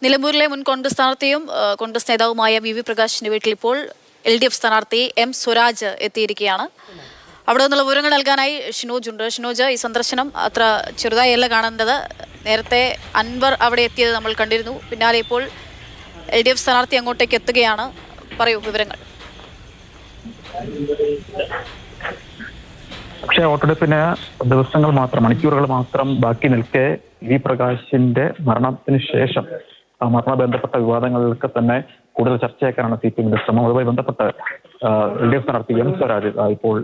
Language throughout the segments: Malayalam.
നിലമ്പൂരിലെ മുൻ കോൺഗ്രസ് സ്ഥാനാർത്ഥിയും കോൺഗ്രസ് നേതാവുമായ വി പ്രകാശിന്റെ വീട്ടിൽ ഇപ്പോൾ LDF സ്ഥാനാർത്ഥി M സ്വരാജ് എത്തിയിരിക്കുകയാണ്. അവിടെ നിന്നുള്ള വിവരങ്ങൾ നൽകാനായി ഷിനോജ് ഉണ്ട്. ഷിനോജ്, ഈ സന്ദർശനം അത്ര ചെറുതായല്ല കാണേണ്ടത്. നേരത്തെ അൻവർ അവിടെ എത്തിയത് നമ്മൾ കണ്ടിരുന്നു. പിന്നാലെ ഇപ്പോൾ LDF സ്ഥാനാർത്ഥി അങ്ങോട്ടേക്ക് എത്തുകയാണ്. പറയൂ വിവരങ്ങൾ. പക്ഷേ വോട്ടെടുപ്പിന് ദിവസങ്ങൾ മാത്രം, മണിക്കൂറുകൾ മാത്രം ബാക്കി നിൽക്കെ വി പ്രകാശിന്റെ മരണത്തിന് ശേഷം മരണ ബന്ധപ്പെട്ട വിവാദങ്ങളിലൊക്കെ തന്നെ കൂടുതൽ ചർച്ചയാക്കാനാണ് CPM-ന്റെ ശ്രമം. അതുമായി ബന്ധപ്പെട്ട് LDF സ്ഥാനാർത്ഥി M സ്വരാജ് ഇപ്പോൾ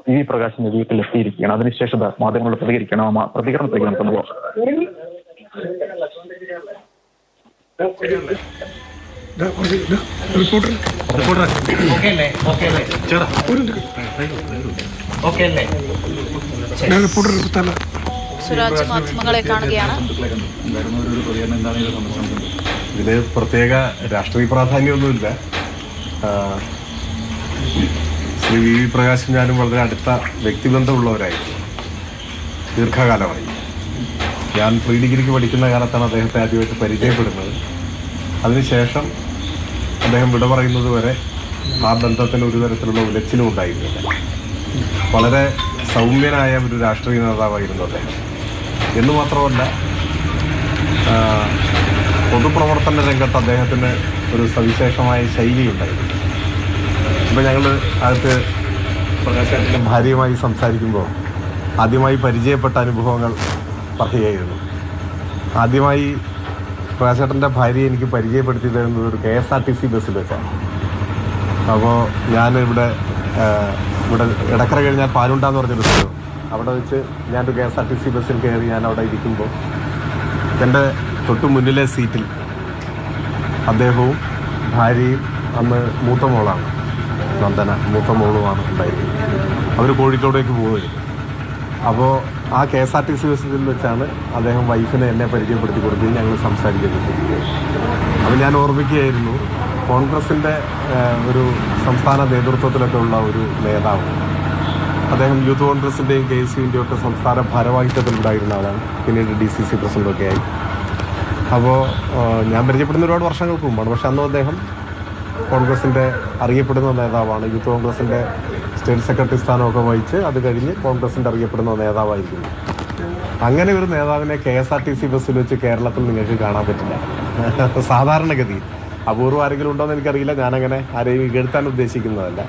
വി പ്രകാശിന്റെ വീട്ടിൽ എത്തിയിരിക്കുകയാണ്. അതിനുശേഷം മാധ്യമങ്ങളോട് പ്രതികരണത്തിലേക്ക് നമുക്ക് പോകാം. സുരാജ് മാധ്യമങ്ങളെ കാണുകയാണ്. ഇതിന് പ്രത്യേക രാഷ്ട്രീയ പ്രാധാന്യമൊന്നുമില്ല. ശ്രീ വി പ്രകാശും ഞാനും വളരെ അടുത്ത വ്യക്തിബന്ധമുള്ളവരായിരുന്നു, ദീർഘകാലമായി. ഞാൻ പ്രീ ഡിഗ്രിക്ക് പഠിക്കുന്ന കാലത്താണ് അദ്ദേഹത്തെ ആദ്യമായിട്ട് പരിചയപ്പെടുന്നത്. അതിനുശേഷം അദ്ദേഹം വിട പറയുന്നത് വരെ ആ ബന്ധത്തിന് ഒരു തരത്തിലുള്ള ഉലച്ചിലും ഉണ്ടായിരുന്നില്ല. വളരെ സൗമ്യനായ ഒരു രാഷ്ട്രീയ നേതാവായിരുന്നു അദ്ദേഹം. എന്നു മാത്രമല്ല, പൊതുപ്രവർത്തന രംഗത്ത് അദ്ദേഹത്തിന് ഒരു സവിശേഷമായ ശൈലിയുണ്ടായിരുന്നു. ഇപ്പം ഞങ്ങൾ അകത്ത് പ്രകാശേട്ടൻ്റെ ഭാര്യയുമായി സംസാരിക്കുമ്പോൾ ആദ്യമായി പരിചയപ്പെട്ട അനുഭവങ്ങൾ പറയുകയായിരുന്നു. ആദ്യമായി പ്രകാശേട്ടൻ്റെ ഭാര്യയെ എനിക്ക് പരിചയപ്പെടുത്തി തരുന്നത് ഒരു KSRTC ബസ്സിൽ വെച്ചാണ്. അപ്പോൾ ഞാനിവിടെ ഇടക്കര കഴിഞ്ഞാൽ പാലുണ്ടാന്ന് പറഞ്ഞൊരു സ്ഥലം, അവിടെ വെച്ച് ഞാനൊരു KSRTC ബസ്സിൽ കയറി ഞാൻ അവിടെ ഇരിക്കുമ്പോൾ എൻ്റെ തൊട്ട് മുന്നിലെ സീറ്റിൽ അദ്ദേഹവും ഭാര്യയും, അന്ന് മൂത്ത മോളാണ് നന്ദന, മൂത്ത മോളുമാണ് ഉണ്ടായിരുന്നത്. അവർ കോഴിക്കോടേക്ക് പോവുകയായിരുന്നു. അപ്പോൾ ആ KSRTC ബസ്സിൽ വെച്ചാണ് അദ്ദേഹം വൈഫിനെ എന്നെ പരിചയപ്പെടുത്തി കൊടുക്കുകയും ഞങ്ങൾ സംസാരിക്കുന്നത്. അപ്പോൾ ഞാൻ ഓർമ്മിക്കുകയായിരുന്നു, കോൺഗ്രസിൻ്റെ ഒരു സംസ്ഥാന നേതൃത്വത്തിലൊക്കെ ഉള്ള ഒരു നേതാവ്. അദ്ദേഹം യൂത്ത് കോൺഗ്രസിൻ്റെയും KSUവിൻ്റെയും ഒക്കെ സംസ്ഥാന ഭാരവാഹിത്വത്തിലുണ്ടായിരുന്ന ആളാണ്. പിന്നീട് DCC പ്രസിഡൻ്റൊക്കെ ആയി. അപ്പോൾ ഞാൻ പരിചയപ്പെടുന്ന ഒരുപാട് വർഷങ്ങൾക്ക് മുമ്പാണ്. പക്ഷെ അന്നും അദ്ദേഹം കോൺഗ്രസിൻ്റെ അറിയപ്പെടുന്ന നേതാവാണ്. യൂത്ത് കോൺഗ്രസിൻ്റെ സ്റ്റേറ്റ് സെക്രട്ടറി സ്ഥാനമൊക്കെ വഹിച്ച് അത് കഴിഞ്ഞ് കോൺഗ്രസിൻ്റെ അറിയപ്പെടുന്ന നേതാവായിരിക്കുന്നു. അങ്ങനെ ഒരു നേതാവിനെ KSRTC ബസ്സിൽ വെച്ച് കേരളത്തിൽ നിങ്ങൾക്ക് കാണാൻ പറ്റില്ല സാധാരണഗതിയിൽ. അപൂർവം ആരെങ്കിലും ഉണ്ടോ എന്ന് എനിക്കറിയില്ല. ഞാനങ്ങനെ ആരെയും ഇകഴ്ത്താൻ ഉദ്ദേശിക്കുന്നതല്ല.